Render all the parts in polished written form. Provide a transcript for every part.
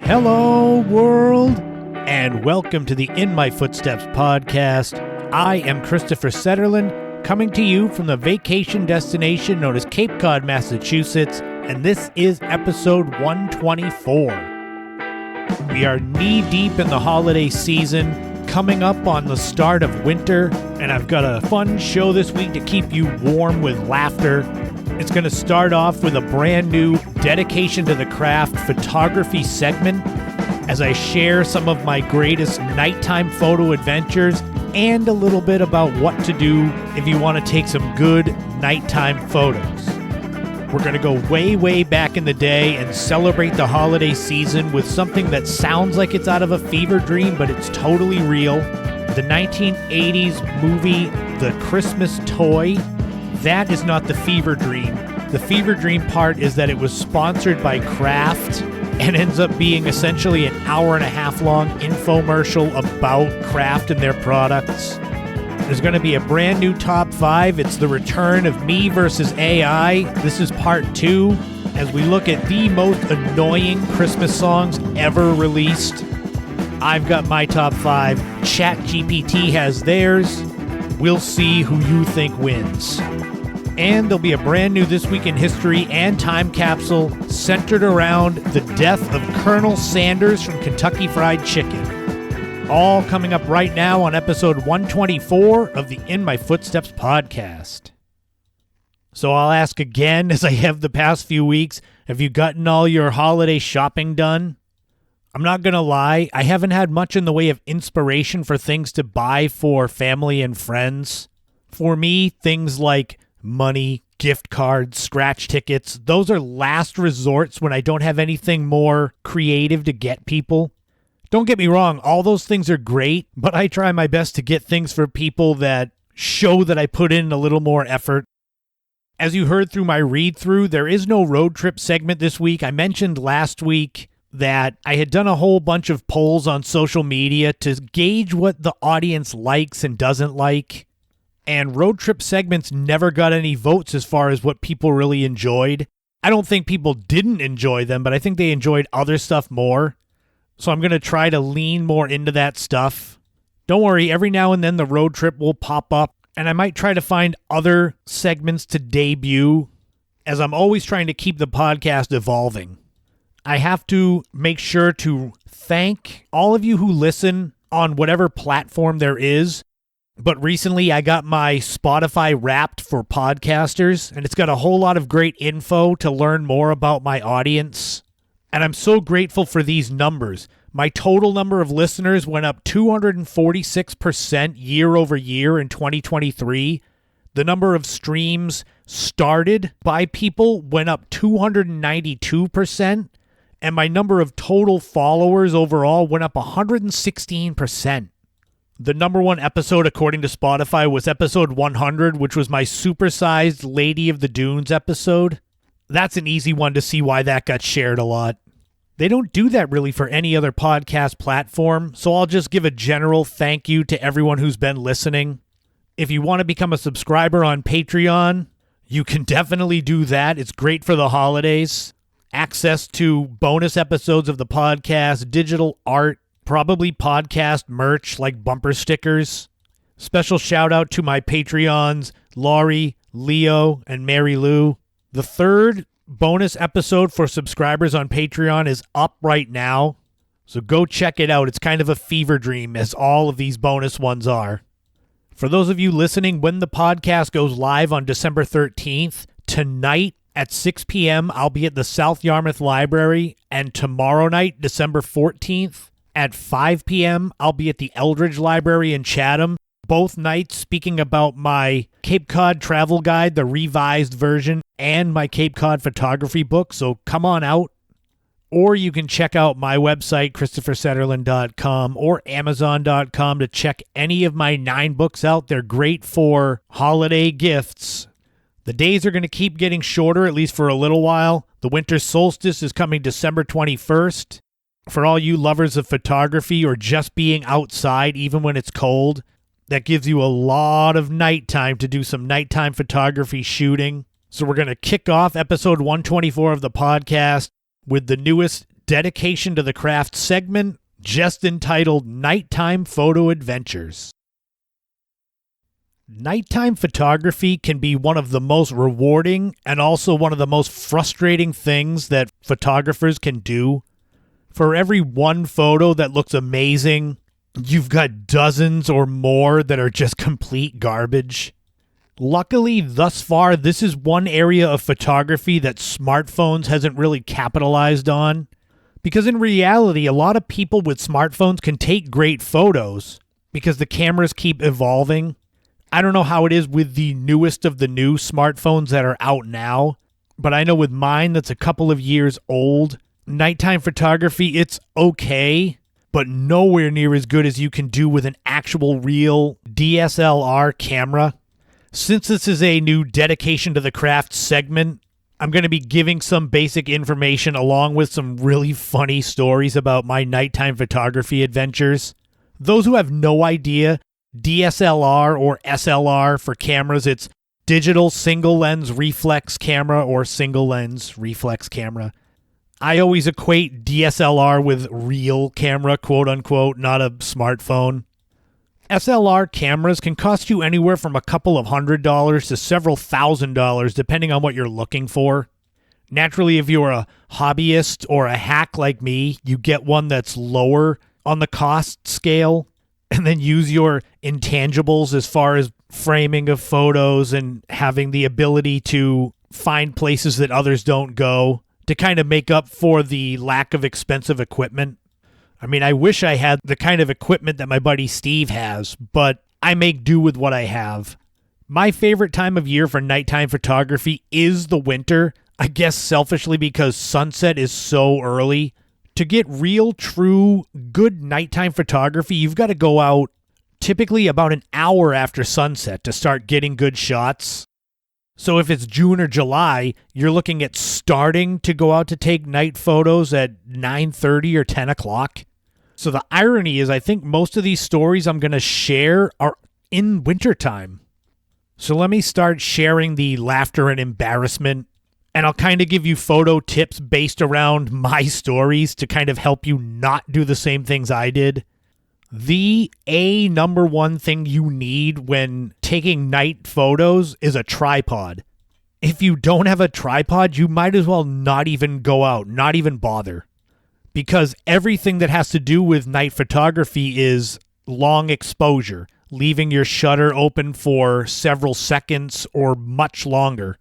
Hello, world, and welcome to the In My Footsteps podcast. I am Christopher Setterlund, coming to you from the vacation destination known as Cape Cod, Massachusetts, and this is episode 124. We are knee-deep in the holiday season, coming up on the start of winter, and I've got a fun show this week to keep you warm with laughter. It's going to start off with a brand new dedication to the Kraft photography segment as I share some of my greatest nighttime photo adventures and a little bit about what to do if you want to take some good nighttime photos. We're going to go way, way back in the day and celebrate the holiday season with something that sounds like it's out of a fever dream, but it's totally real. The 1980s movie, The Christmas Toy. That is not the fever dream. The fever dream part is that it was sponsored by Kraft and ends up being essentially an hour and a half long infomercial about Kraft and their products. There's going to be a brand new top 5. It's the return of me versus AI. This is part 2 as we look at the most annoying Christmas songs ever released. I've got my top 5. ChatGPT has theirs. We'll see who you think wins. And there'll be a brand new This Week in History and Time Capsule centered around the death of Colonel Sanders from Kentucky Fried Chicken. All coming up right now on episode 124 of the In My Footsteps podcast. So I'll ask again, as I have the past few weeks, have you gotten all your holiday shopping done? I'm not going to lie, I haven't had much in the way of inspiration for things to buy for family and friends. For me, things like money, gift cards, scratch tickets, those are last resorts when I don't have anything more creative to get people. Don't get me wrong, all those things are great, but I try my best to get things for people that show that I put in a little more effort. As you heard through my read-through, there is no road trip segment this week. I mentioned last week that I had done a whole bunch of polls on social media to gauge what the audience likes and doesn't like. And road trip segments never got any votes as far as what people really enjoyed. I don't think people didn't enjoy them, but I think they enjoyed other stuff more. So I'm going to try to lean more into that stuff. Don't worry, every now and then the road trip will pop up, and I might try to find other segments to debut, as I'm always trying to keep the podcast evolving. I have to make sure to thank all of you who listen on whatever platform there is. But recently I got my Spotify Wrapped for podcasters, and it's got a whole lot of great info to learn more about my audience. And I'm so grateful for these numbers. My total number of listeners went up 246% year over year in 2023. The number of streams started by people went up 292%. And my number of total followers overall went up 116%. The number one episode, according to Spotify, was episode 100, which was my supersized Lady of the Dunes episode. That's an easy one to see why that got shared a lot. They don't do that really for any other podcast platform, so I'll just give a general thank you to everyone who's been listening. If you want to become a subscriber on Patreon, you can definitely do that. It's great for the holidays. Access to bonus episodes of the podcast, digital art, probably podcast merch like bumper stickers. Special shout out to my Patreons, Laurie, Leo, and Mary Lou. The third bonus episode for subscribers on Patreon is up right now, so go check it out. It's kind of a fever dream, as all of these bonus ones are. For those of you listening, when the podcast goes live on December 13th, tonight at 6 p.m., I'll be at the South Yarmouth Library, and tomorrow night, December 14th, at 5 p.m., I'll be at the Eldridge Library in Chatham, both nights speaking about my Cape Cod travel guide, the revised version, and my Cape Cod photography book, so come on out. Or you can check out my website, ChristopherSetterlund.com or Amazon.com to check any of my 9 books out. They're great for holiday gifts. The days are going to keep getting shorter, at least for a little while. The winter solstice is coming December 21st. For all you lovers of photography or just being outside even when it's cold, that gives you a lot of nighttime to do some nighttime photography shooting. So we're going to kick off episode 124 of the podcast with the newest dedication to the Kraft segment just entitled Nighttime Photo Adventures. Nighttime photography can be one of the most rewarding and also one of the most frustrating things that photographers can do. For every one photo that looks amazing, you've got dozens or more that are just complete garbage. Luckily, thus far, this is one area of photography that smartphones hasn't really capitalized on. Because in reality, a lot of people with smartphones can take great photos because the cameras keep evolving. I don't know how it is with the newest of the new smartphones that are out now, but I know with mine that's a couple of years old, nighttime photography, it's okay, but nowhere near as good as you can do with an actual real DSLR camera. Since this is a new dedication to the Kraft segment, I'm going to be giving some basic information along with some really funny stories about my nighttime photography adventures. Those who have no idea, DSLR or SLR for cameras, it's digital single lens reflex camera or single lens reflex camera. I always equate DSLR with real camera, quote unquote, not a smartphone. SLR cameras can cost you anywhere from a couple of $100s to several $1,000s depending on what you're looking for. Naturally, if you're a hobbyist or a hack like me, you get one that's lower on the cost scale and then use your intangibles as far as framing of photos and having the ability to find places that others don't go to kind of make up for the lack of expensive equipment. I mean, I wish I had the kind of equipment that my buddy Steve has, but I make do with what I have. My favorite time of year for nighttime photography is the winter, I guess selfishly because sunset is so early. To get real, true, good nighttime photography, you've got to go out typically about an hour after sunset to start getting good shots. So if it's June or July, you're looking at starting to go out to take night photos at 9:30 or 10 o'clock. So the irony is I think most of these stories I'm going to share are in wintertime. So let me start sharing the laughter and embarrassment, and I'll kind of give you photo tips based around my stories to kind of help you not do the same things I did. The number one thing you need when taking night photos is a tripod. If you don't have a tripod, you might as well not even go out, not even bother. Because everything that has to do with night photography is long exposure, leaving your shutter open for several seconds or much longer.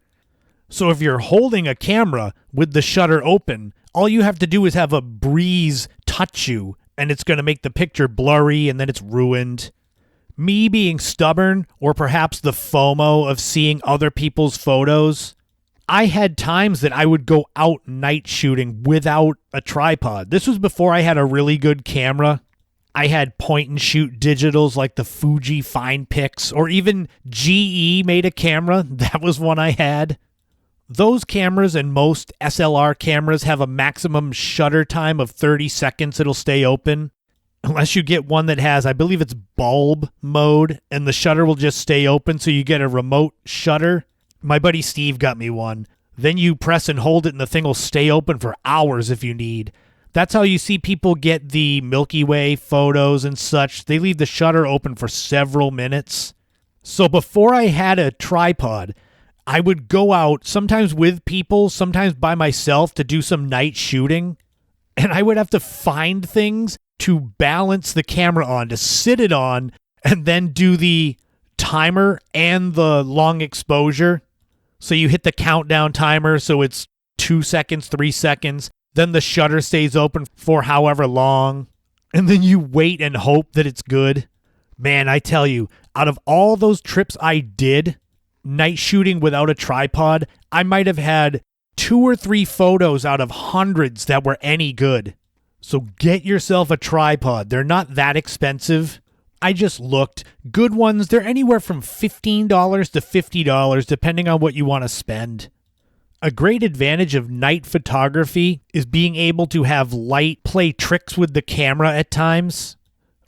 So if you're holding a camera with the shutter open, all you have to do is have a breeze touch you, and it's going to make the picture blurry, and then it's ruined. Me being stubborn, or perhaps the FOMO of seeing other people's photos, I had times that I would go out night shooting without a tripod. This was before I had a really good camera. I had point-and-shoot digitals like the Fuji Fine Pix, or even GE made a camera. That was one I had. Those cameras and most SLR cameras have a maximum shutter time of 30 seconds it'll stay open. Unless you get one that has, I believe it's bulb mode, and the shutter will just stay open so you get a remote shutter. My buddy Steve got me one. Then you press and hold it and the thing will stay open for hours if you need. That's how you see people get the Milky Way photos and such. They leave the shutter open for several minutes. So before I had a tripod, I would go out, sometimes with people, sometimes by myself, to do some night shooting. And I would have to find things to balance the camera on, to sit it on, and then do the timer and the long exposure. So you hit the countdown timer, so it's 2 seconds, 3 seconds. Then the shutter stays open for however long. And then you wait and hope that it's good. Man, I tell you, out of all those trips I did, night shooting without a tripod, I might have had 2 or 3 photos out of hundreds that were any good. So get yourself a tripod. They're not that expensive. I just looked. Good ones, they're anywhere from $15 to $50, depending on what you want to spend. A great advantage of night photography is being able to have light play tricks with the camera at times.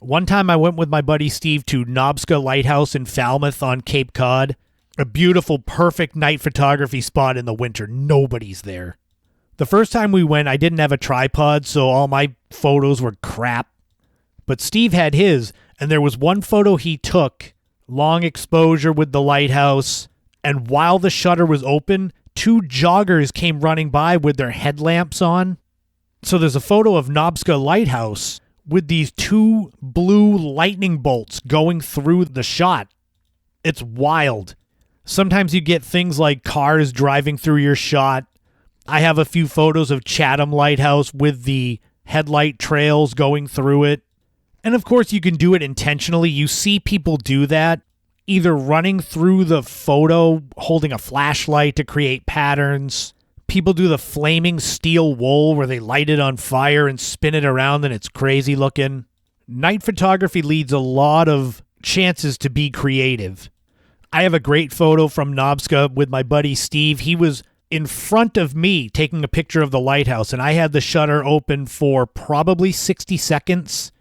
One time I went with my buddy Steve to Nobska Lighthouse in Falmouth on Cape Cod. A beautiful, perfect night photography spot in the winter. Nobody's there. The first time we went, I didn't have a tripod, so all my photos were crap. But Steve had his, and there was one photo he took, long exposure with the lighthouse, and while the shutter was open, 2 joggers came running by with their headlamps on. So there's a photo of Nobska Lighthouse with these 2 blue lightning bolts going through the shot. It's wild. Sometimes you get things like cars driving through your shot. I have a few photos of Chatham Lighthouse with the headlight trails going through it. And of course, you can do it intentionally. You see people do that, either running through the photo, holding a flashlight to create patterns. People do the flaming steel wool where they light it on fire and spin it around and it's crazy looking. Night photography leads a lot of chances to be creative. I have a great photo from Nobska with my buddy Steve. He was in front of me taking a picture of the lighthouse, and I had the shutter open for probably 60 seconds.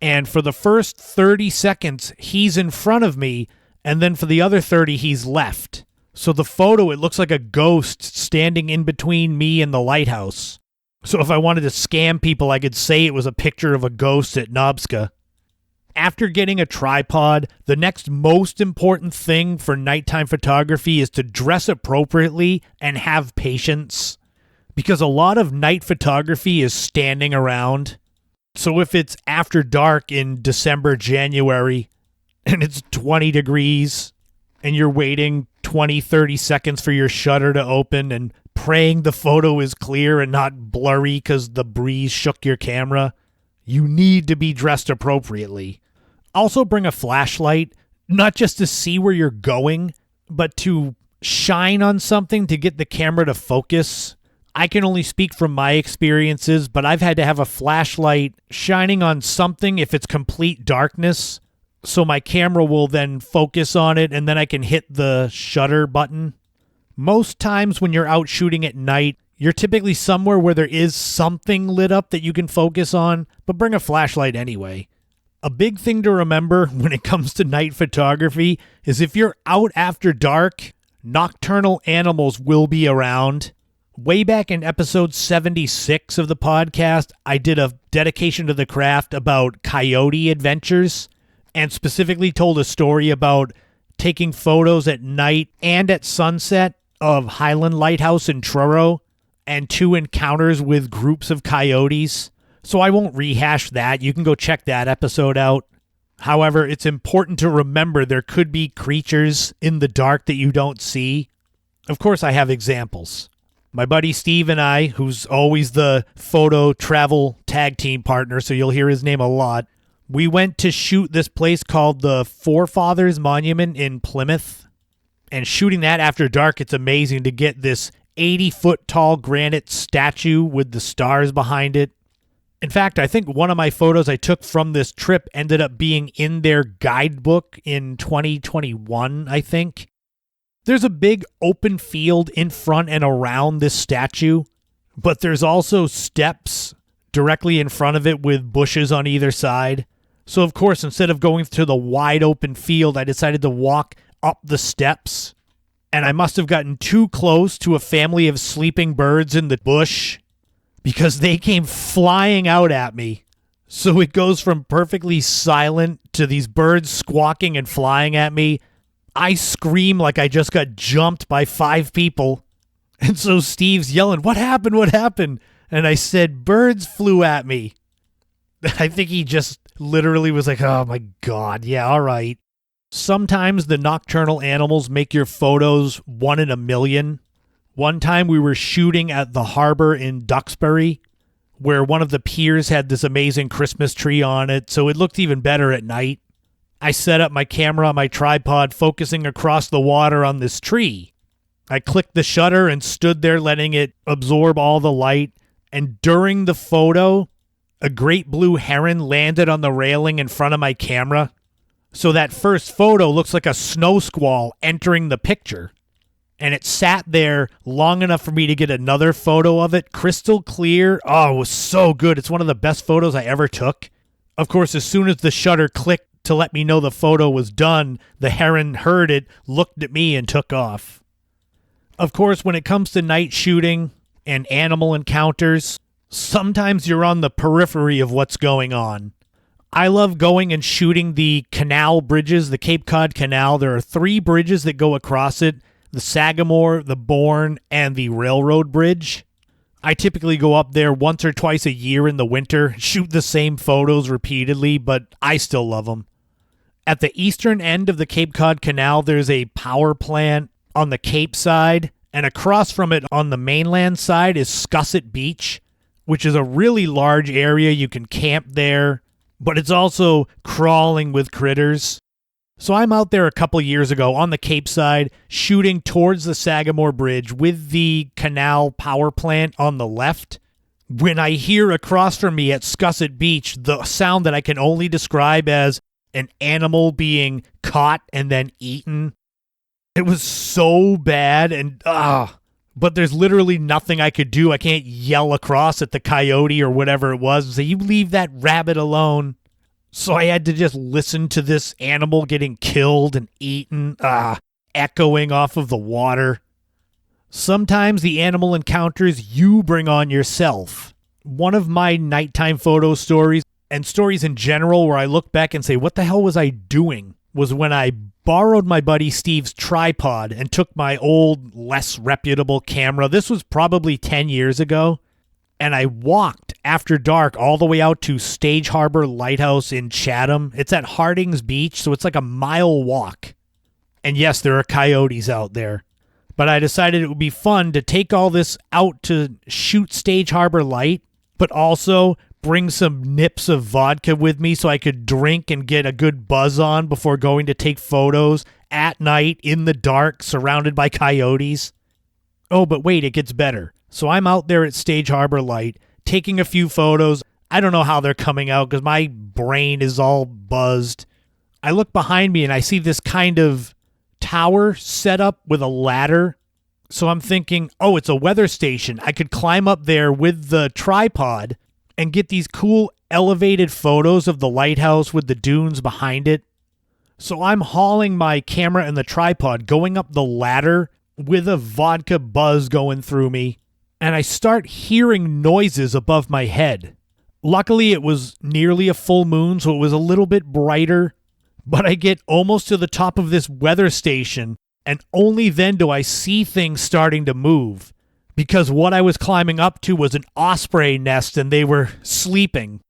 And for the first 30 seconds, he's in front of me, and then for the other 30, he's left. So the photo, it looks like a ghost standing in between me and the lighthouse. So if I wanted to scam people, I could say it was a picture of a ghost at Nobska. After getting a tripod, the next most important thing for nighttime photography is to dress appropriately and have patience. Because a lot of night photography is standing around. So if it's after dark in December, January, and it's 20 degrees, and you're waiting 20, 30 seconds for your shutter to open and praying the photo is clear and not blurry because the breeze shook your camera, you need to be dressed appropriately. Also bring a flashlight, not just to see where you're going, but to shine on something to get the camera to focus. I can only speak from my experiences, but I've had to have a flashlight shining on something if it's complete darkness, so my camera will then focus on it and then I can hit the shutter button. Most times when you're out shooting at night, you're typically somewhere where there is something lit up that you can focus on, but bring a flashlight anyway. A big thing to remember when it comes to night photography is if you're out after dark, nocturnal animals will be around. Way back in episode 76 of the podcast, I did a dedication to the craft about coyote adventures and specifically told a story about taking photos at night and at sunset of Highland Lighthouse in Truro and 2 encounters with groups of coyotes. So I won't rehash that. You can go check that episode out. However, it's important to remember there could be creatures in the dark that you don't see. Of course, I have examples. My buddy Steve and I, who's always the photo travel tag team partner, so you'll hear his name a lot, we went to shoot this place called the Forefathers Monument in Plymouth. And shooting that after dark, it's amazing to get this 80-foot tall granite statue with the stars behind it. In fact, I think one of my photos I took from this trip ended up being in their guidebook in 2021, I think. There's a big open field in front and around this statue, but there's also steps directly in front of it with bushes on either side. So, of course, instead of going to the wide open field, I decided to walk up the steps, and I must have gotten too close to a family of sleeping birds in the bush because they came flying out at me. So it goes from perfectly silent to these birds squawking and flying at me. I scream like I just got jumped by 5 people. And so Steve's yelling, "What happened? What happened?" And I said, "Birds flew at me." I think he just literally was like, "Oh my God, yeah, all right." Sometimes the nocturnal animals make your photos 1 in a million. One time we were shooting at the harbor in Duxbury, where one of the piers had this amazing Christmas tree on it, so it looked even better at night. I set up my camera on my tripod, focusing across the water on this tree. I clicked the shutter and stood there letting it absorb all the light, and during the photo, a great blue heron landed on the railing in front of my camera. So that first photo looks like a snow squall entering the picture. And it sat there long enough for me to get another photo of it, crystal clear. Oh, it was so good. It's one of the best photos I ever took. Of course, as soon as the shutter clicked to let me know the photo was done, the heron heard it, looked at me, and took off. Of course, when it comes to night shooting, and animal encounters, sometimes you're on the periphery of what's going on. I love going and shooting the canal bridges, the Cape Cod Canal. There are 3 bridges that go across it, the Sagamore, the Bourne, and the Railroad Bridge. I typically go up there once or twice a year in the winter, shoot the same photos repeatedly, but I still love them. At the eastern end of the Cape Cod Canal, there's a power plant on the Cape side, and across from it on the mainland side is Scusset Beach, which is a really large area. You can camp there, but it's also crawling with critters. So I'm out there a couple years ago on the Cape side shooting towards the Sagamore Bridge with the canal power plant on the left. When I hear across from me at Scusset Beach the sound that I can only describe as an animal being caught and then eaten, it was so bad and but there's literally nothing I could do. I can't yell across at the coyote or whatever it was and say, "You leave that rabbit alone." So I had to just listen to this animal getting killed and eaten, echoing off of the water. Sometimes the animal encounters you bring on yourself. One of my nighttime photo stories, and stories in general where I look back and say, what the hell was I doing, was when I borrowed my buddy Steve's tripod and took my old, less reputable camera. This was probably 10 years ago. And I walked after dark all the way out to Stage Harbor Lighthouse in Chatham. It's at Harding's Beach, so it's like a mile walk. And yes, there are coyotes out there. But I decided it would be fun to take all this out to shoot Stage Harbor Light, but also bring some nips of vodka with me so I could drink and get a good buzz on before going to take photos at night in the dark surrounded by coyotes. Oh, but wait, it gets better. So I'm out there at Stage Harbor Light, taking a few photos. I don't know how they're coming out because my brain is all buzzed. I look behind me and I see this kind of tower set up with a ladder. So I'm thinking, oh, it's a weather station. I could climb up there with the tripod and get these cool elevated photos of the lighthouse with the dunes behind it. So I'm hauling my camera and the tripod, going up the ladder with a vodka buzz going through me. And I start hearing noises above my head. Luckily, it was nearly a full moon, so it was a little bit brighter. But I get almost to the top of this weather station, and only then do I see things starting to move. Because what I was climbing up to was an osprey nest, and they were sleeping.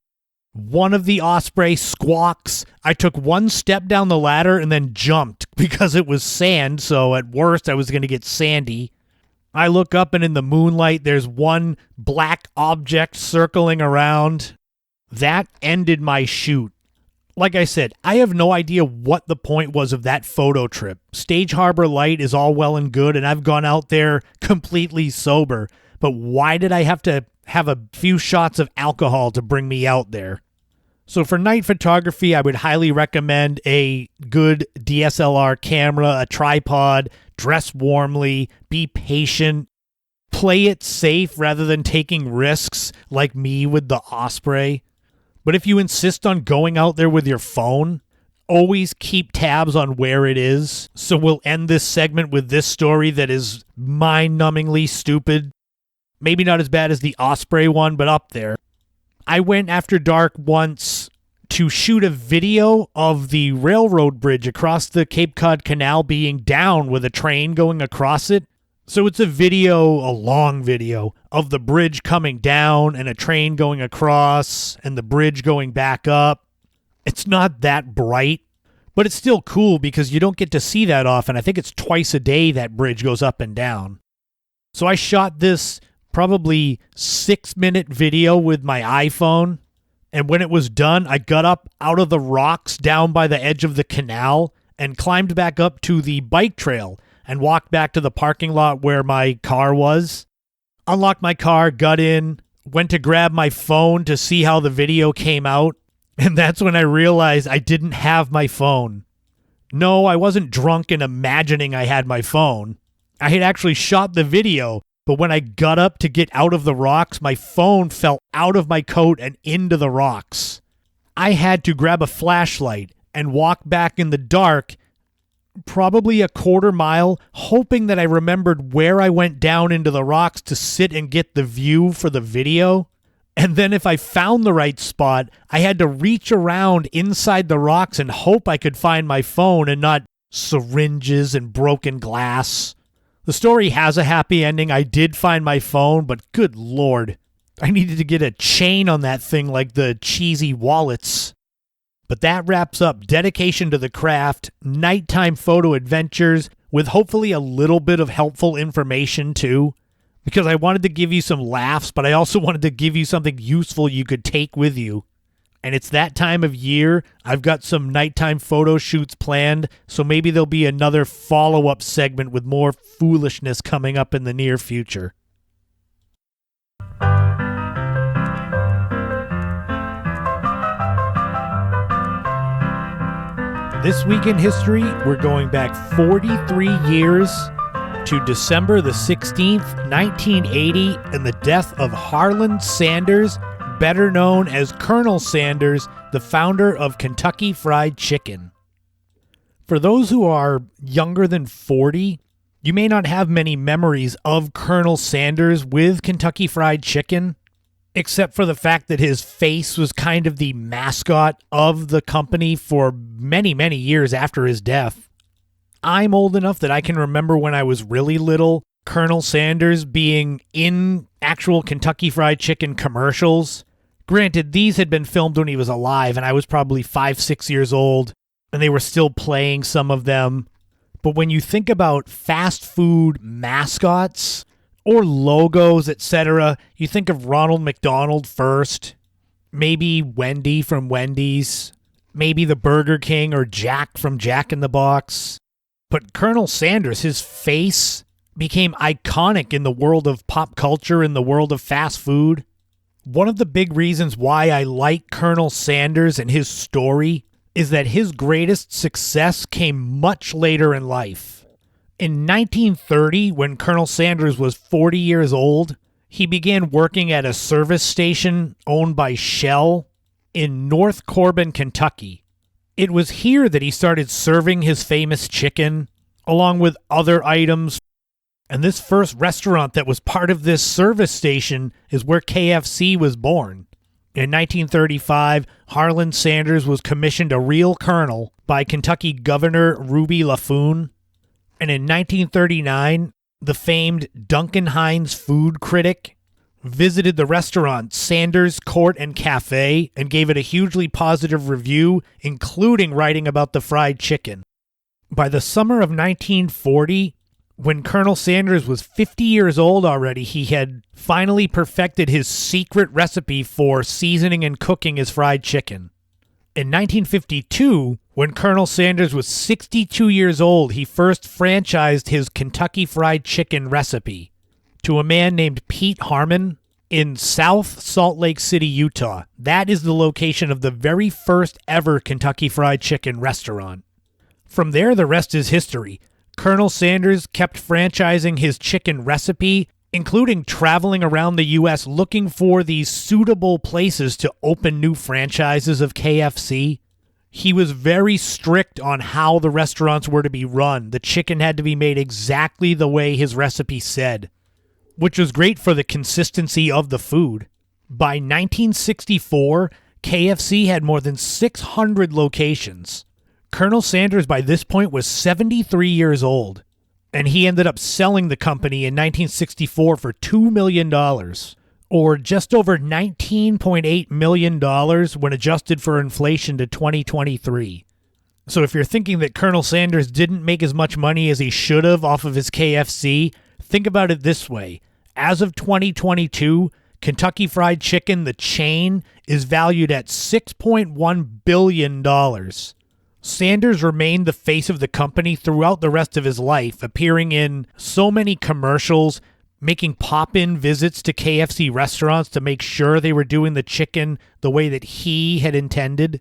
One of the osprey squawks. I took one step down the ladder and then jumped because it was sand, so at worst I was going to get sandy. I look up and in the moonlight, there's one black object circling around. That ended my shoot. Like I said, I have no idea what the point was of that photo trip. Stage Harbor Light is all well and good, and I've gone out there completely sober. But why did I have to have a few shots of alcohol to bring me out there? So for night photography, I would highly recommend a good DSLR camera, a tripod, dress warmly, be patient, play it safe rather than taking risks like me with the Osprey. But if you insist on going out there with your phone, always keep tabs on where it is. So we'll end this segment with this story that is mind-numbingly stupid. Maybe not as bad as the Osprey one, but up there. I went after dark once to shoot a video of the railroad bridge across the Cape Cod Canal being down with a train going across it. So it's a long video, of the bridge coming down and a train going across and the bridge going back up. It's not that bright, but it's still cool because you don't get to see that often. I think it's twice a day that bridge goes up and down. So I shot this probably 6-minute video with my iPhone. And when it was done, I got up out of the rocks down by the edge of the canal and climbed back up to the bike trail and walked back to the parking lot where my car was. Unlocked my car, got in, went to grab my phone to see how the video came out. And that's when I realized I didn't have my phone. No, I wasn't drunk and imagining I had my phone. I had actually shot the video. But when I got up to get out of the rocks, my phone fell out of my coat and into the rocks. I had to grab a flashlight and walk back in the dark probably a quarter mile, hoping that I remembered where I went down into the rocks to sit and get the view for the video. And then if I found the right spot, I had to reach around inside the rocks and hope I could find my phone and not syringes and broken glass. The story has a happy ending. I did find my phone, but good Lord, I needed to get a chain on that thing like the cheesy wallets. But that wraps up dedication to the craft, nighttime photo adventures with hopefully a little bit of helpful information too. Because I wanted to give you some laughs, but I also wanted to give you something useful you could take with you. And it's that time of year. I've got some nighttime photo shoots planned, so maybe there'll be another follow-up segment with more foolishness coming up in the near future. This week in history, we're going back 43 years to December the 16th, 1980, and the death of Harlan Sanders, better known as Colonel Sanders, the founder of Kentucky Fried Chicken. For those who are younger than 40, you may not have many memories of Colonel Sanders with Kentucky Fried Chicken, except for the fact that his face was kind of the mascot of the company for many, many years after his death. I'm old enough that I can remember when I was really little, Colonel Sanders being in actual Kentucky Fried Chicken commercials. Granted, these had been filmed when he was alive, and I was probably 5-6 years old, and they were still playing some of them. But when you think about fast food mascots or logos, etc., you think of Ronald McDonald first, maybe Wendy from Wendy's, maybe the Burger King or Jack from Jack in the Box. But Colonel Sanders, his face became iconic in the world of pop culture, in the world of fast food. One of the big reasons why I like Colonel Sanders and his story is that his greatest success came much later in life. In 1930, when Colonel Sanders was 40 years old, he began working at a service station owned by Shell in North Corbin, Kentucky. It was here that he started serving his famous chicken, along with other items. And this first restaurant that was part of this service station is where KFC was born. In 1935, Harlan Sanders was commissioned a real colonel by Kentucky Governor Ruby LaFoon. And in 1939, the famed Duncan Hines food critic visited the restaurant Sanders Court and Cafe and gave it a hugely positive review, including writing about the fried chicken. By the summer of 1940, when Colonel Sanders was 50 years old already, he had finally perfected his secret recipe for seasoning and cooking his fried chicken. In 1952, when Colonel Sanders was 62 years old, he first franchised his Kentucky Fried Chicken recipe to a man named Pete Harmon in South Salt Lake City, Utah. That is the location of the very first ever Kentucky Fried Chicken restaurant. From there, the rest is history. Colonel Sanders kept franchising his chicken recipe, including traveling around the U.S. looking for these suitable places to open new franchises of KFC. He was very strict on how the restaurants were to be run. The chicken had to be made exactly the way his recipe said, which was great for the consistency of the food. By 1964, KFC had more than 600 locations. Colonel Sanders by this point was 73 years old, and he ended up selling the company in 1964 for $2 million, or just over $19.8 million when adjusted for inflation to 2023. So if you're thinking that Colonel Sanders didn't make as much money as he should have off of his KFC, think about it this way. As of 2022, Kentucky Fried Chicken, the chain, is valued at $6.1 billion. Sanders remained the face of the company throughout the rest of his life, appearing in so many commercials, making pop-in visits to KFC restaurants to make sure they were doing the chicken the way that he had intended.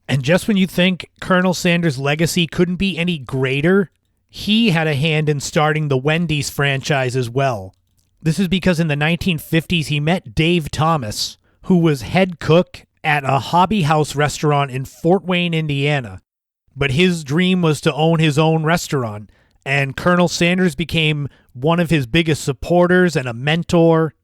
And just when you think Colonel Sanders' legacy couldn't be any greater, he had a hand in starting the Wendy's franchise as well. This is because in the 1950s he met Dave Thomas, who was head cook at a hobby house restaurant in Fort Wayne, Indiana. but his dream was to own his own restaurant, and Colonel Sanders became one of his biggest supporters and a mentor.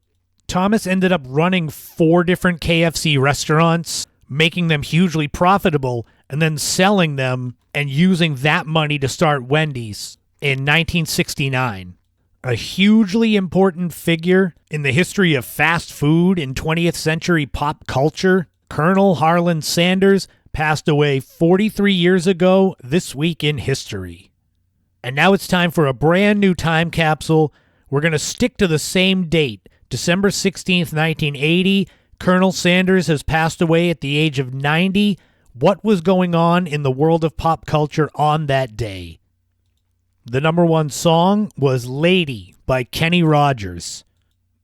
Thomas ended up running 4 different KFC restaurants, making them hugely profitable, and then selling them and using that money to start Wendy's in 1969. A hugely important figure in the history of fast food in 20th century pop culture, Colonel Harlan Sanders passed away 43 years ago this week in history. And now it's time for a brand new time capsule. We're going to stick to the same date, December 16th, 1980. Colonel Sanders has passed away at the age of 90. What was going on in the world of pop culture on that day? The number 1 song was Lady by Kenny Rogers.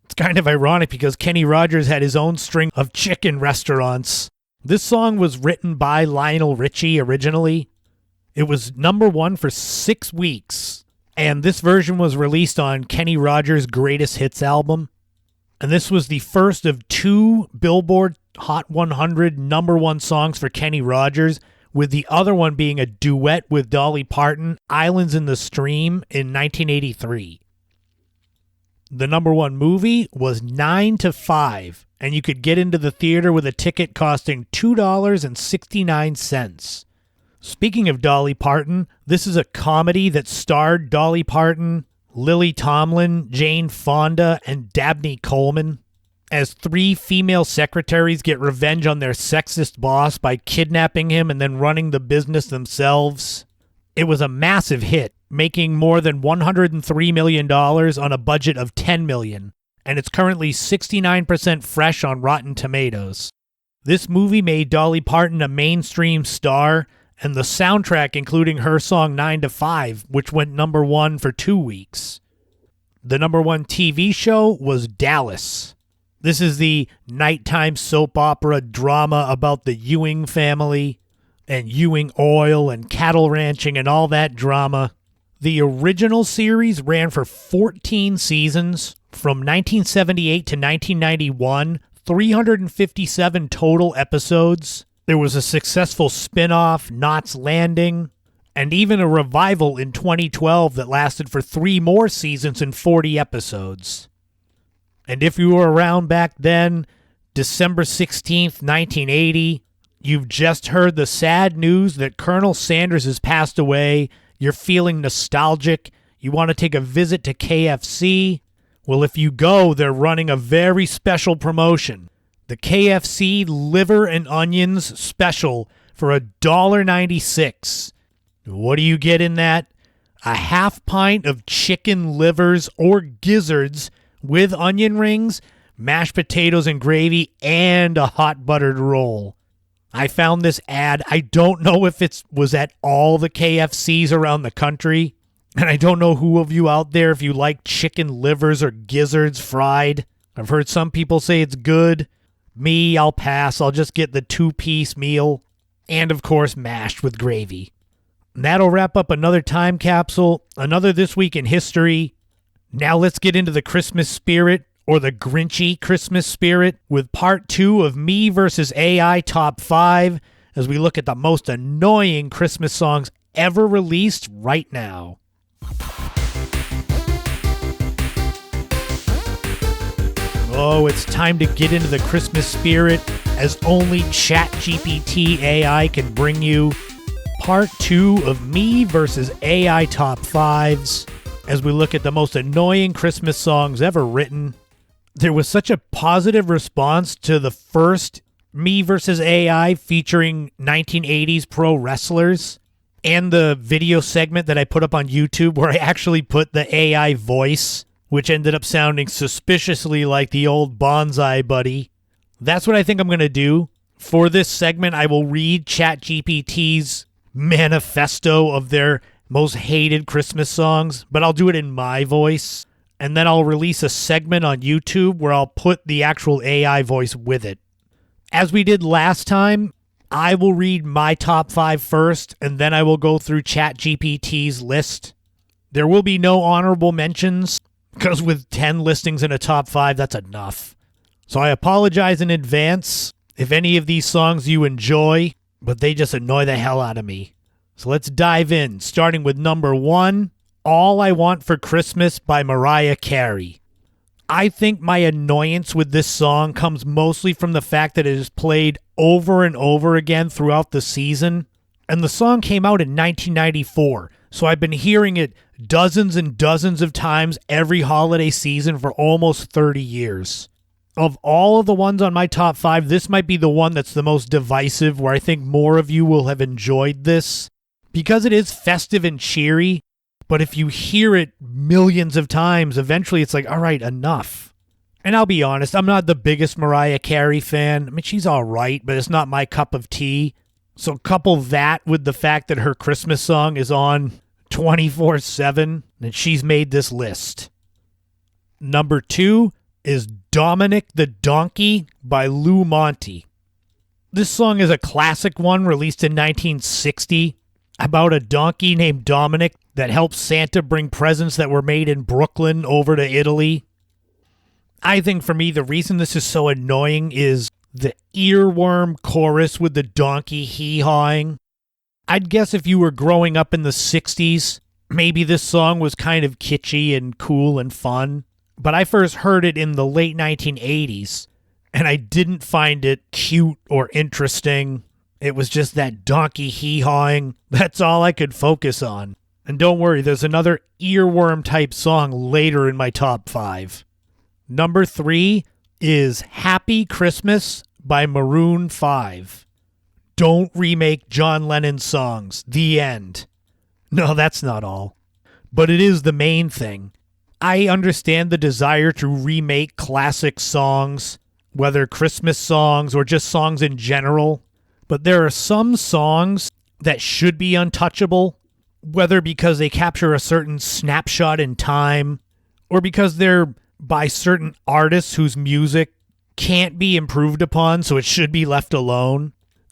It's kind of ironic because Kenny Rogers had his own string of chicken restaurants. This song was written by Lionel Richie originally. It was number 1 for 6 weeks, and this version was released on Kenny Rogers' Greatest Hits album. And this was the first of 2 Billboard Hot 100 number 1 songs for Kenny Rogers, with the other one being a duet with Dolly Parton, Islands in the Stream, in 1983. The number 1 movie was 9 to 5, and you could get into the theater with a ticket costing $2.69. Speaking of Dolly Parton, this is a comedy that starred Dolly Parton, Lily Tomlin, Jane Fonda, and Dabney Coleman as 3 female secretaries get revenge on their sexist boss by kidnapping him and then running the business themselves. It was a massive hit, making more than $103 million on a budget of $10 million, and it's currently 69% fresh on Rotten Tomatoes. This movie made Dolly Parton a mainstream star, and the soundtrack including her song 9 to 5, which went number 1 for 2 weeks. The number 1 TV show was Dallas. This is the nighttime soap opera drama about the Ewing family and Ewing oil and cattle ranching and all that drama. The original series ran for 14 seasons from 1978 to 1991, 357 total episodes. There was a successful spin-off, Knots Landing, and even a revival in 2012 that lasted for 3 more seasons and 40 episodes. And if you were around back then, December 16th, 1980, you've just heard the sad news that Colonel Sanders has passed away. You're feeling nostalgic. You want to take a visit to KFC. Well, if you go, they're running a very special promotion. The KFC Liver and Onions Special for $1.96. What do you get in that? A half pint of chicken livers or gizzards with onion rings, mashed potatoes and gravy, and a hot buttered roll. I found this ad. I don't know if it was at all the KFCs around the country, and I don't know who of you out there if you like chicken livers or gizzards fried. I've heard some people say it's good. Me, I'll pass. I'll just get the 2-piece meal, and of course mashed with gravy. And that'll wrap up another time capsule, another This Week in History. Now let's get into the Christmas spirit, or the Grinchy Christmas spirit, with part 2 of Me versus AI Top 5, as we look at the most annoying Christmas songs ever released right now. Oh, it's time to get into the Christmas spirit, as only ChatGPT AI can bring you. Part 2 of Me versus AI Top 5s. As we look at the most annoying Christmas songs ever written. There was such a positive response to the first Me vs. AI featuring 1980s pro wrestlers and the video segment that I put up on YouTube where I actually put the AI voice, which ended up sounding suspiciously like the old Bonsai Buddy. That's what I think I'm going to do. For this segment, I will read ChatGPT's manifesto of their most hated Christmas songs, but I'll do it in my voice. And then I'll release a segment on YouTube where I'll put the actual AI voice with it. As we did last time, I will read my top 5 first, and then I will go through ChatGPT's list. There will be no honorable mentions, because with 10 listings in a top 5, that's enough. So I apologize in advance if any of these songs you enjoy, but they just annoy the hell out of me. So let's dive in, starting with number 1, All I Want for Christmas by Mariah Carey. I think my annoyance with this song comes mostly from the fact that it is played over and over again throughout the season. And the song came out in 1994, so I've been hearing it dozens and dozens of times every holiday season for almost 30 years. Of all of the ones on my top 5, this might be the one that's the most divisive, where I think more of you will have enjoyed this. Because it is festive and cheery, but if you hear it millions of times, eventually it's like, all right, enough. And I'll be honest, I'm not the biggest Mariah Carey fan. I mean, she's all right, but it's not my cup of tea. So couple that with the fact that her Christmas song is on 24/7, and she's made this list. Number 2 is Dominic the Donkey by Lou Monte. This song is a classic one released in 1960 about a donkey named Dominic that helps Santa bring presents that were made in Brooklyn over to Italy. I think for me, the reason this is so annoying is the earworm chorus with the donkey hee-hawing. I'd guess if you were growing up in the 60s, maybe this song was kind of kitschy and cool and fun. But I first heard it in the late 1980s, and I didn't find it cute or interesting. It was just that donkey hee-hawing. That's all I could focus on. And don't worry, there's another earworm-type song later in my top 5. Number 3 is Happy Christmas by Maroon 5. Don't remake John Lennon's songs. The end. No, that's not all. But it is the main thing. I understand the desire to remake classic songs, whether Christmas songs or just songs in general. But there are some songs that should be untouchable, whether because they capture a certain snapshot in time or because they're by certain artists whose music can't be improved upon, so it should be left alone.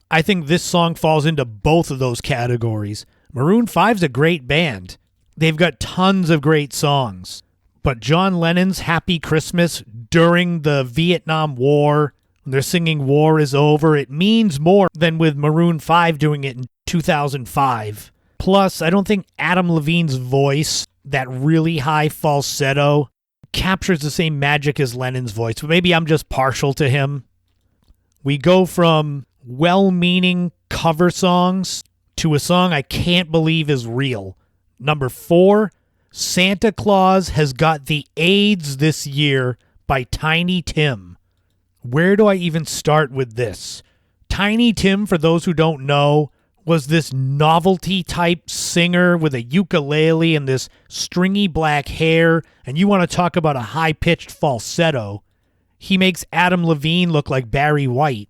I think this song falls into both of those categories. Maroon 5's a great band. They've got tons of great songs. But John Lennon's Happy Christmas during the Vietnam War, when they're singing War is Over, it means more than with Maroon 5 doing it in 2005. Plus, I don't think Adam Levine's voice, that really high falsetto, captures the same magic as Lennon's voice. But maybe I'm just partial to him. We go from well-meaning cover songs to a song I can't believe is real. Number 4, Santa Claus Has Got the AIDS This Year by Tiny Tim. Where do I even start with this? Tiny Tim, for those who don't know, was this novelty-type singer with a ukulele and this stringy black hair, and you want to talk about a high-pitched falsetto. He makes Adam Levine look like Barry White.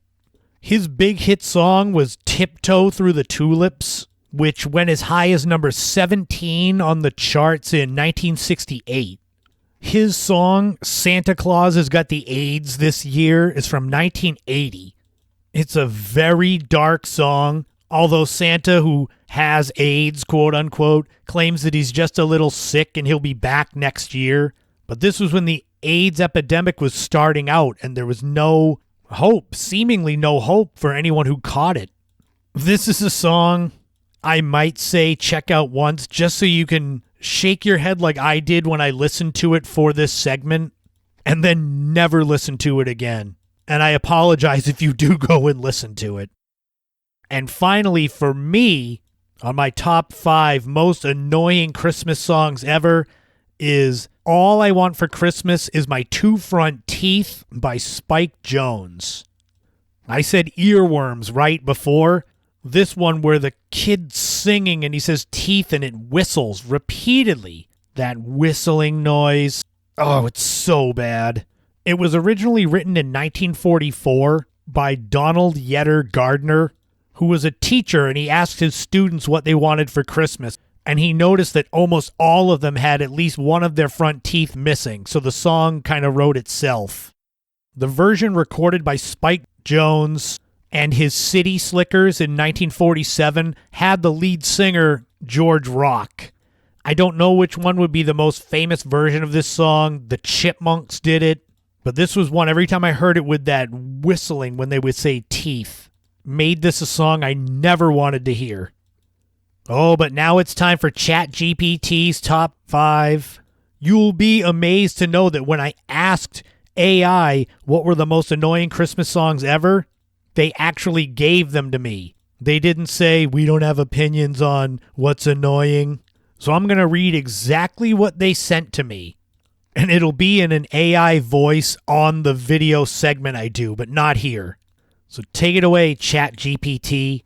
His big hit song was Tiptoe Through the Tulips, which went as high as number 17 on the charts in 1968. His song, Santa Claus Has Got the AIDS This Year, is from 1980. It's a very dark song, although Santa, who has AIDS, quote unquote, claims that he's just a little sick and he'll be back next year. But this was when the AIDS epidemic was starting out and there was no hope, seemingly no hope for anyone who caught it. This is a song I might say check out once just so you can shake your head like I did when I listened to it for this segment and then never listen to it again. And I apologize if you do go and listen to it. And finally, for me, on my top 5 most annoying Christmas songs ever is All I Want for Christmas Is My Two Front Teeth by Spike Jones. I said earworms right before. This one where the kid's singing and he says teeth and it whistles repeatedly. That whistling noise. Oh, it's so bad. It was originally written in 1944 by Donald Yetter Gardner, who was a teacher, and he asked his students what they wanted for Christmas. And he noticed that almost all of them had at least one of their front teeth missing, so the song kind of wrote itself. The version recorded by Spike Jones and his City Slickers in 1947 had the lead singer George Rock. I don't know which one would be the most famous version of this song. The Chipmunks did it, but this was one every time I heard it with that whistling when they would say teeth. Made this a song I never wanted to hear. Oh, but now it's time for ChatGPT's top 5. You'll be amazed to know that when I asked AI what were the most annoying Christmas songs ever, they actually gave them to me. They didn't say, we don't have opinions on what's annoying. So I'm going to read exactly what they sent to me. And it'll be in an AI voice on the video segment I do, but not here. So take it away, ChatGPT.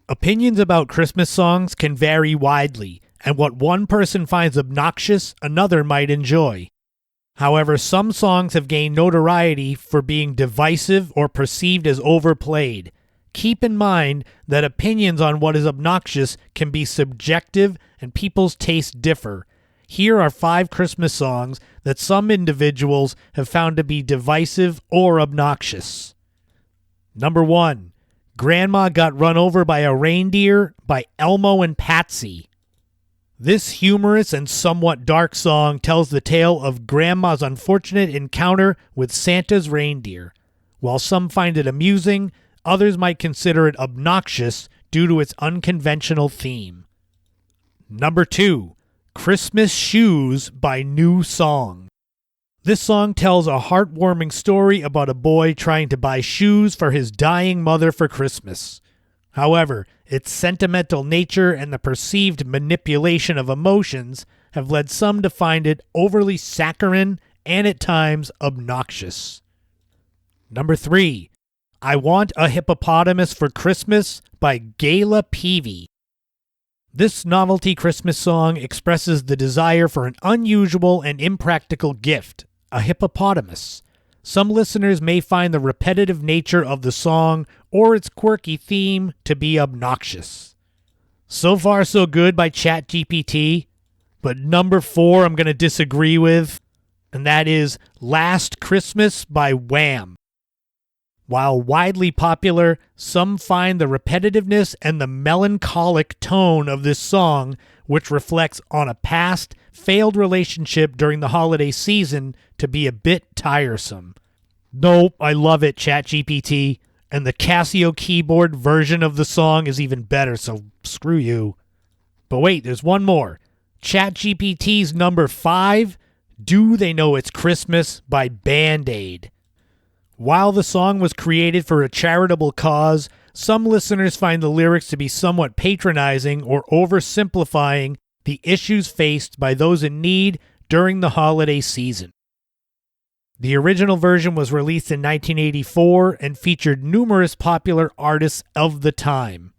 Opinions about Christmas songs can vary widely, and what one person finds obnoxious, another might enjoy. However, some songs have gained notoriety for being divisive or perceived as overplayed. Keep in mind that opinions on what is obnoxious can be subjective and people's tastes differ. Here are 5 Christmas songs that some individuals have found to be divisive or obnoxious. Number 1, Grandma Got Run Over by a Reindeer by Elmo and Patsy. This humorous and somewhat dark song tells the tale of Grandma's unfortunate encounter with Santa's reindeer. While some find it amusing, others might consider it obnoxious due to its unconventional theme. Number 2, Christmas Shoes by New Song. This song tells a heartwarming story about a boy trying to buy shoes for his dying mother for Christmas. However, its sentimental nature and the perceived manipulation of emotions have led some to find it overly saccharine and at times obnoxious. Number 3, I Want a Hippopotamus for Christmas by Gayla Peavy. This novelty Christmas song expresses the desire for an unusual and impractical gift, a hippopotamus. Some listeners may find the repetitive nature of the song or its quirky theme to be obnoxious. So far, so good by ChatGPT, but number 4 I'm going to disagree with, and that is Last Christmas by Wham. While widely popular, some find the repetitiveness and the melancholic tone of this song, which reflects on a past, failed relationship during the holiday season, to be a bit tiresome. Nope, I love it, ChatGPT, and the Casio keyboard version of the song is even better, so screw you. But wait, there's one more. ChatGPT's number 5, Do They Know It's Christmas by Band-Aid. While the song was created for a charitable cause, some listeners find the lyrics to be somewhat patronizing or oversimplifying the issues faced by those in need during the holiday season. The original version was released in 1984 and featured numerous popular artists of the time.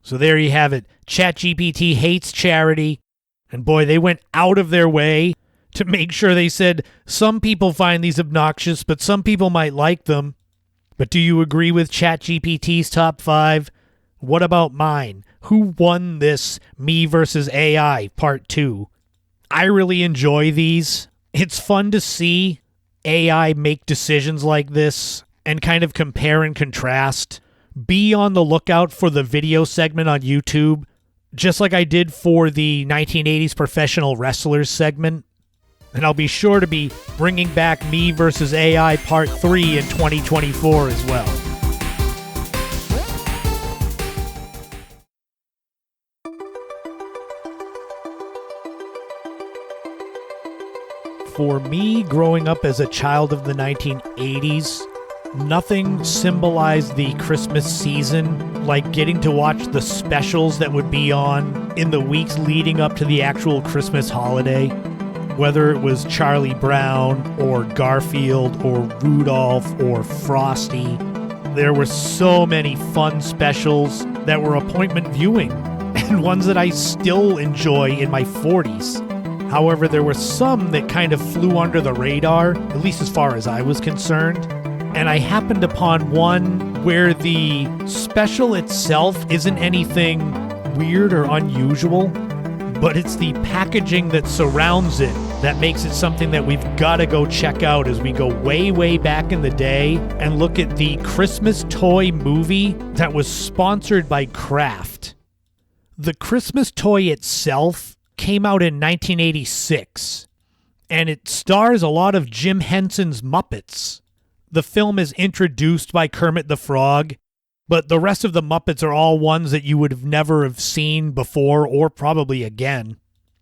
So there you have it. ChatGPT hates charity, and boy, they went out of their way to make sure they said some people find these obnoxious, but some people might like them. But do you agree with ChatGPT's top 5? What about mine? Who won this Me versus AI Part 2? I really enjoy these. It's fun to see AI make decisions like this and kind of compare and contrast. Be on the lookout for the video segment on YouTube, just like I did for the 1980s professional wrestlers segment. And I'll be sure to be bringing back Me versus AI Part 3 in 2024 as well. For me, growing up as a child of the 1980s, nothing symbolized the Christmas season like getting to watch the specials that would be on in the weeks leading up to the actual Christmas holiday. Whether it was Charlie Brown or Garfield or Rudolph or Frosty, there were so many fun specials that were appointment viewing and ones that I still enjoy in my 40s. However, there were some that kind of flew under the radar, at least as far as I was concerned. And I happened upon one where the special itself isn't anything weird or unusual, but it's the packaging that surrounds it that makes it something that we've got to go check out as we go way, way back in the day and look at the Christmas toy movie that was sponsored by Kraft. The Christmas toy itself came out in 1986, and it stars a lot of Jim Henson's Muppets. The film is introduced by Kermit the Frog, But the rest of the Muppets are all ones that you would have never have seen before or probably again.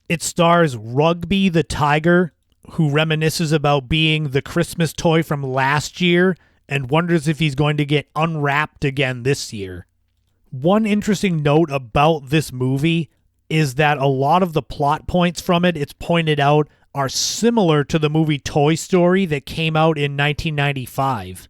It stars Rugby the Tiger, who reminisces about being the Christmas toy from last year and wonders if he's going to get unwrapped again this year. One interesting note about this movie is that a lot of the plot points from it, it's pointed out, are similar to the movie Toy Story that came out in 1995,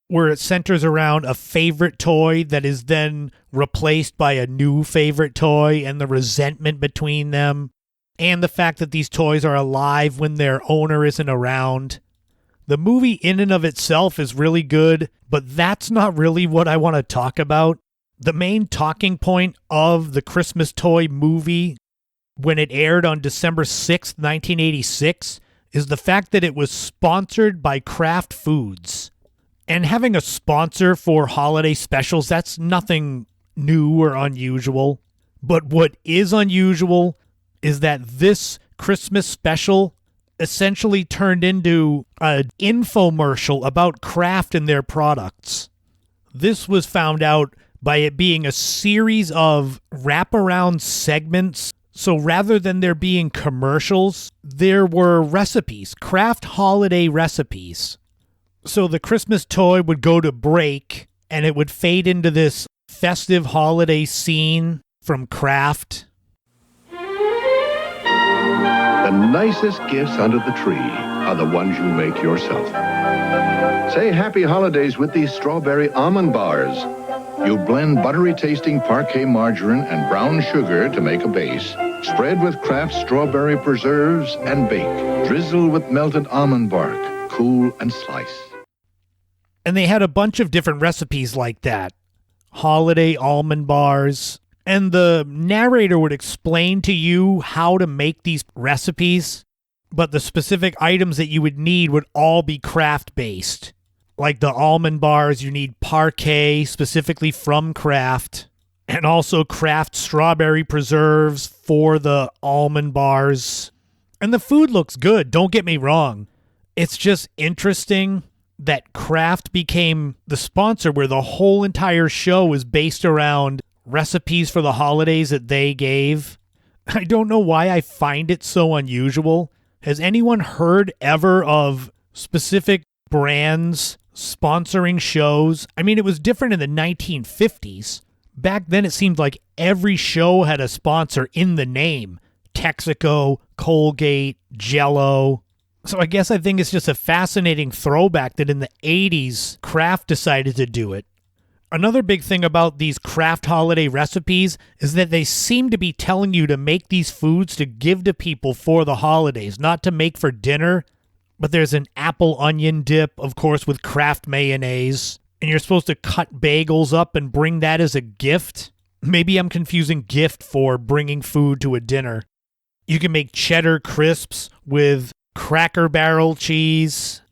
where it centers around a favorite toy that is then replaced by a new favorite toy and the resentment between them, and the fact that these toys are alive when their owner isn't around. The movie in and of itself is really good, but that's not really what I want to talk about. The main talking point of the Christmas toy movie, when it aired on December 6th, 1986, is the fact that it was sponsored by Kraft Foods. And having a sponsor for holiday specials, that's nothing new or unusual. But what is unusual is that this Christmas special essentially turned into an infomercial about Kraft and their products. This was found out by it being a series of wraparound segments. So rather than there being commercials, there were recipes, Kraft holiday recipes. So the Christmas toy would go to break and it would fade into this festive holiday scene from Kraft. The nicest gifts under the tree are the ones you make yourself. Say happy holidays with these strawberry almond bars. You blend buttery tasting parquet margarine and brown sugar to make a base. Spread with Kraft strawberry preserves and bake. Drizzle with melted almond bark. Cool and slice. And they had a bunch of different recipes like that. Holiday almond bars. And the narrator would explain to you how to make these recipes, but the specific items that you would need would all be Kraft-based. Like the almond bars, you need parquet, specifically from Kraft, and also Kraft strawberry preserves for the almond bars. And the food looks good, don't get me wrong. It's just interesting that Kraft became the sponsor where the whole entire show is based around recipes for the holidays that they gave. I don't know why I find it so unusual. Has anyone heard ever of specific brands sponsoring shows? I mean, it was different in the 1950s. Back then, it seemed like every show had a sponsor in the name. Texaco, Colgate, Jell-O. So I guess I think it's just a fascinating throwback that in the 80s, Kraft decided to do it. Another big thing about these Kraft holiday recipes is that they seem to be telling you to make these foods to give to people for the holidays, not to make for dinner. But there's an apple onion dip, of course, with Kraft mayonnaise. And you're supposed to cut bagels up and bring that as a gift. Maybe I'm confusing gift for bringing food to a dinner. You can make cheddar crisps with Cracker Barrel cheese.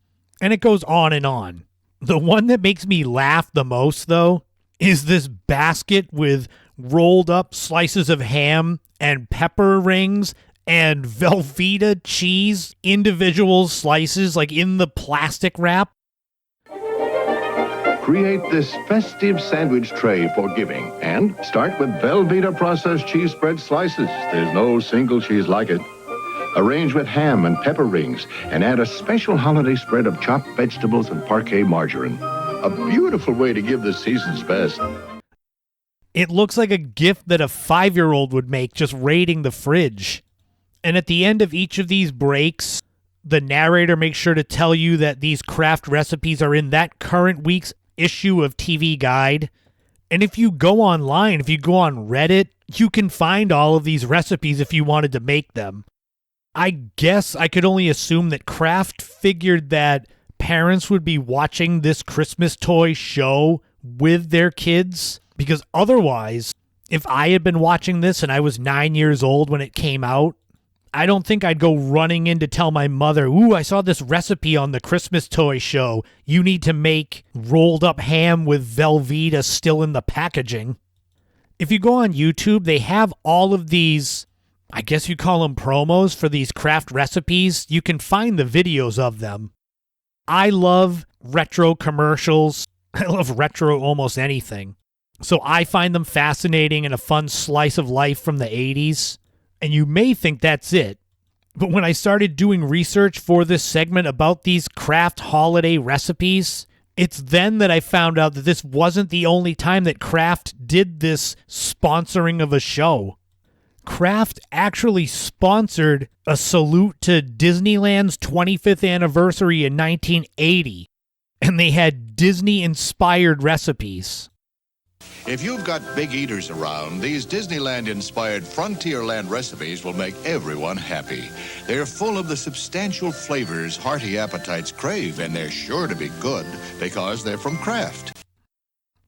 And it goes on and on. The one that makes me laugh the most, though, is this basket with rolled up slices of ham and pepper rings and Velveeta cheese, individual slices, like in the plastic wrap. Create this festive sandwich tray for giving and start with Velveeta processed cheese spread slices. There's no single cheese like it. Arrange with ham and pepper rings and add a special holiday spread of chopped vegetables and parquet margarine. A beautiful way to give the season's best. It looks like a gift that a 5-year-old would make just raiding the fridge. And at the end of each of these breaks, the narrator makes sure to tell you that these Kraft recipes are in that current week's issue of TV Guide. And if you go online, if you go on Reddit, you can find all of these recipes if you wanted to make them. I guess I could only assume that Kraft figured that parents would be watching this Christmas toy show with their kids, because otherwise, if I had been watching this and I was 9 years old when it came out, I don't think I'd go running in to tell my mother, ooh, I saw this recipe on the Christmas toy show. You need to make rolled up ham with Velveeta still in the packaging. If you go on YouTube, they have all of these, I guess you call them promos for these Kraft recipes. You can find the videos of them. I love retro commercials. I love retro almost anything. So I find them fascinating and a fun slice of life from the 80s. And you may think that's it. But when I started doing research for this segment about these Kraft holiday recipes, it's then that I found out that this wasn't the only time that Kraft did this sponsoring of a show. Kraft actually sponsored a salute to Disneyland's 25th anniversary in 1980, and they had Disney-inspired recipes. If you've got big eaters around, these Disneyland-inspired Frontierland recipes will make everyone happy. They're full of the substantial flavors hearty appetites crave, and they're sure to be good because they're from Kraft.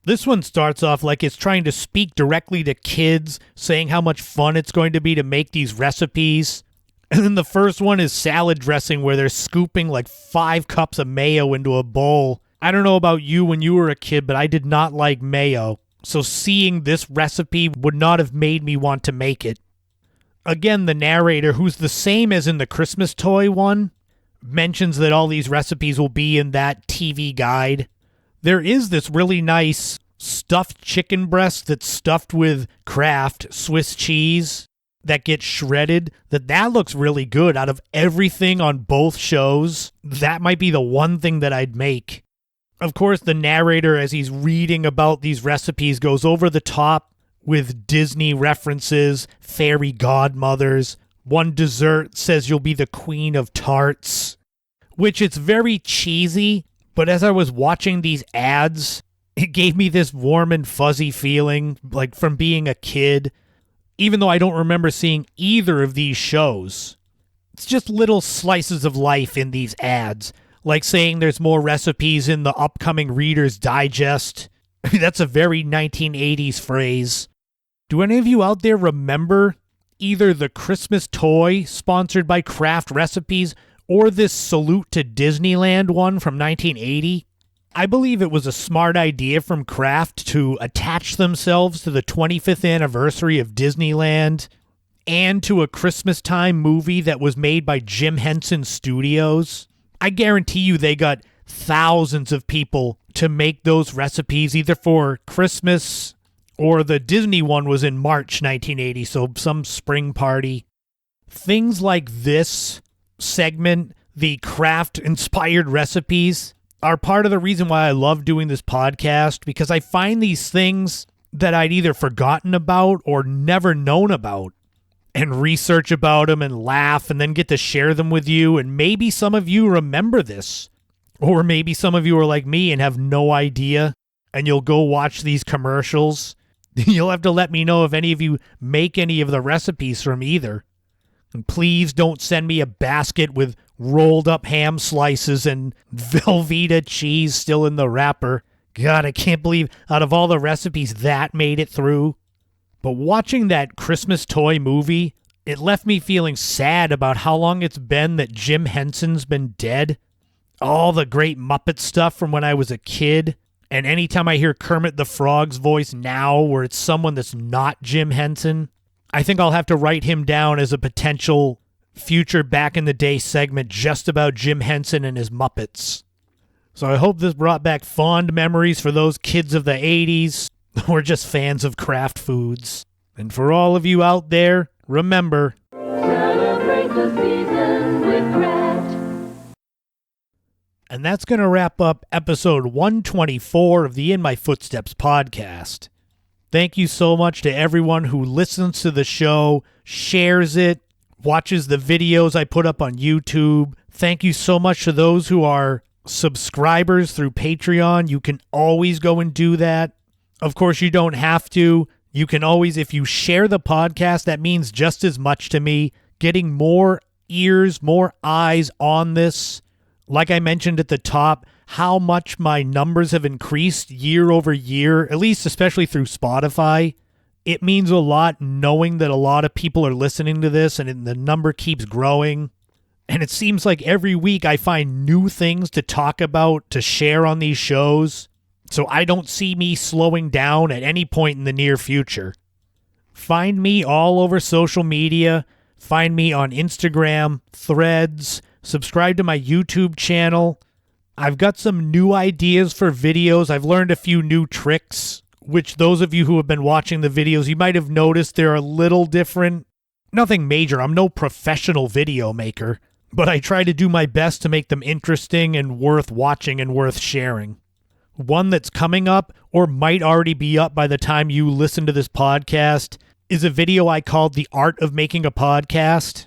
This one starts off like it's trying to speak directly to kids, saying how much fun it's going to be to make these recipes. And then the first one is salad dressing, where they're scooping like 5 cups of mayo into a bowl. I don't know about you when you were a kid, but I did not like mayo. So seeing this recipe would not have made me want to make it. Again, the narrator, who's the same as in the Christmas toy one, mentions that all these recipes will be in that TV guide. There is this really nice stuffed chicken breast that's stuffed with Kraft Swiss cheese that gets shredded. That looks really good. Out of everything on both shows, that might be the one thing that I'd make. Of course, the narrator, as he's reading about these recipes, goes over the top with Disney references, fairy godmothers. One dessert says you'll be the queen of tarts, which it's very cheesy, but as I was watching these ads, it gave me this warm and fuzzy feeling, like from being a kid, even though I don't remember seeing either of these shows. It's just little slices of life in these ads. Like saying there's more recipes in the upcoming Reader's Digest. I mean, that's a very 1980s phrase. Do any of you out there remember either the Christmas toy sponsored by Kraft Recipes or this Salute to Disneyland one from 1980? I believe it was a smart idea from Kraft to attach themselves to the 25th anniversary of Disneyland and to a Christmas time movie that was made by Jim Henson Studios. I guarantee you they got thousands of people to make those recipes either for Christmas or the Disney one was in March 1980, so some spring party. Things like this segment, the Kraft-inspired recipes, are part of the reason why I love doing this podcast, because I find these things that I'd either forgotten about or never known about, and research about them and laugh and then get to share them with you. And maybe some of you remember this. Or maybe some of you are like me and have no idea and you'll go watch these commercials. You'll have to let me know if any of you make any of the recipes from either. And please don't send me a basket with rolled up ham slices and Velveeta cheese still in the wrapper. God, I can't believe out of all the recipes that made it through. But watching that Christmas toy movie, it left me feeling sad about how long it's been that Jim Henson's been dead. All the great Muppet stuff from when I was a kid. And anytime I hear Kermit the Frog's voice now where it's someone that's not Jim Henson, I think I'll have to write him down as a potential future back in the day segment just about Jim Henson and his Muppets. So I hope this brought back fond memories for those kids of the 80s. We're just fans of Kraft foods. And for all of you out there, remember, celebrate the season with Kraft. And that's going to wrap up episode 124 of the In My Footsteps podcast. Thank you so much to everyone who listens to the show, shares it, watches the videos I put up on YouTube. Thank you so much to those who are subscribers through Patreon. You can always go and do that. Of course, you don't have to. You can always, if you share the podcast, that means just as much to me. Getting more ears, more eyes on this. Like I mentioned at the top, how much my numbers have increased year over year, at least especially through Spotify. It means a lot knowing that a lot of people are listening to this and the number keeps growing. And it seems like every week I find new things to talk about, to share on these shows. So I don't see me slowing down at any point in the near future. Find me all over social media. Find me on Instagram, Threads. Subscribe to my YouTube channel. I've got some new ideas for videos. I've learned a few new tricks which those of you who have been watching the videos, you might have noticed they're a little different. Nothing major. I'm no professional video maker, but I try to do my best to make them interesting and worth watching and worth sharing. One that's coming up, or might already be up by the time you listen to this podcast, is a video I called The Art of Making a Podcast.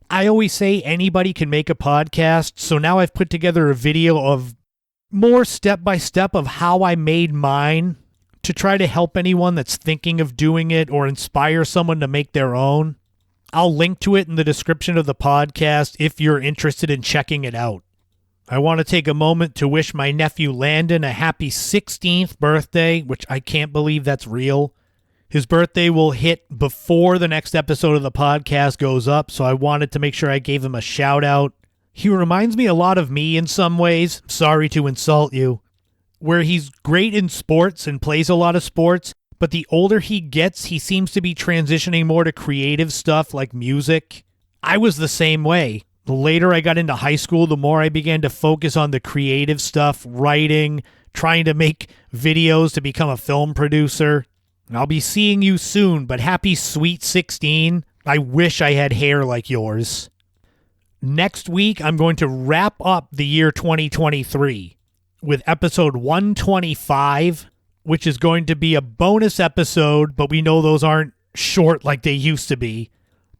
I always say anybody can make a podcast, so now I've put together a video of more step-by-step of how I made mine to try to help anyone that's thinking of doing it or inspire someone to make their own. I'll link to it in the description of the podcast if you're interested in checking it out. I want to take a moment to wish my nephew Landon a happy 16th birthday, which I can't believe that's real. His birthday will hit before the next episode of the podcast goes up, so I wanted to make sure I gave him a shout out. He reminds me a lot of me in some ways, sorry to insult you, where he's great in sports and plays a lot of sports, but the older he gets, he seems to be transitioning more to creative stuff like music. I was the same way. The later I got into high school, the more I began to focus on the creative stuff, writing, trying to make videos to become a film producer. I'll be seeing you soon, but happy sweet 16. I wish I had hair like yours. Next week, I'm going to wrap up the year 2023 with episode 125, which is going to be a bonus episode, but we know those aren't short like they used to be.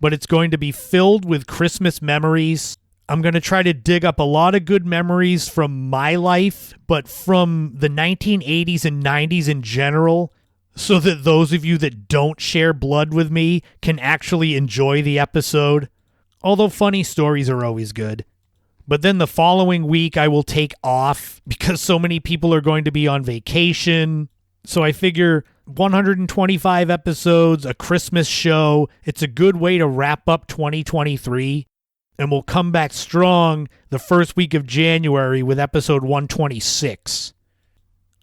But it's going to be filled with Christmas memories. I'm going to try to dig up a lot of good memories from my life, but from the 1980s and 90s in general, so that those of you that don't share blood with me can actually enjoy the episode. Although funny stories are always good. But then the following week I will take off because so many people are going to be on vacation. So I figure 125 episodes, a Christmas show, it's a good way to wrap up 2023. And we'll come back strong the first week of January with episode 126.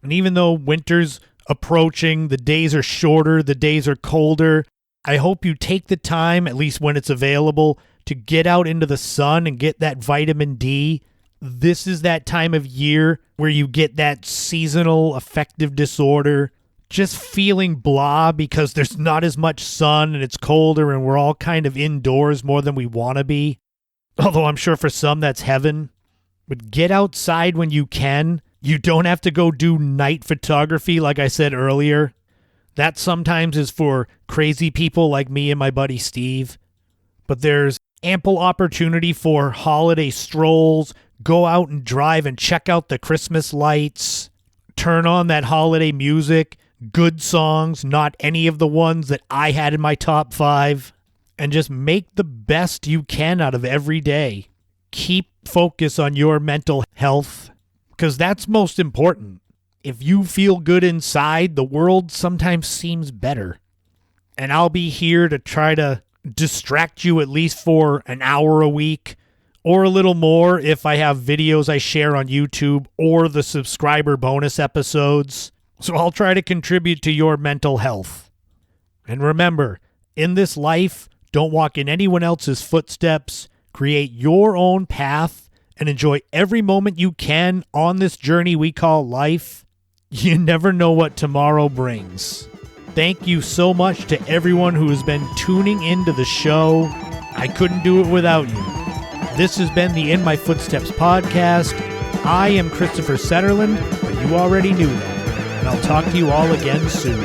And even though winter's approaching, the days are shorter, the days are colder, I hope you take the time, at least when it's available, to get out into the sun and get that vitamin D. This is that time of year where you get that seasonal affective disorder, just feeling blah because there's not as much sun and it's colder and we're all kind of indoors more than we want to be. Although I'm sure for some that's heaven. But get outside when you can. You don't have to go do night photography like I said earlier. That sometimes is for crazy people like me and my buddy Steve. But there's ample opportunity for holiday strolls. Go out and drive and check out the Christmas lights. Turn on that holiday music. Good songs, not any of the ones that I had in my top 5. And just make the best you can out of every day. Keep focus on your mental health, because that's most important. If you feel good inside, the world sometimes seems better. And I'll be here to try to distract you at least for an hour a week, or a little more if I have videos I share on YouTube or the subscriber bonus episodes. So I'll try to contribute to your mental health. And remember, in this life, don't walk in anyone else's footsteps. Create your own path and enjoy every moment you can on this journey we call life. You never know what tomorrow brings. Thank you so much to everyone who has been tuning into the show. I couldn't do it without you. This has been the In My Footsteps podcast. I am Christopher Setterland, but you already knew that. And I'll talk to you all again soon.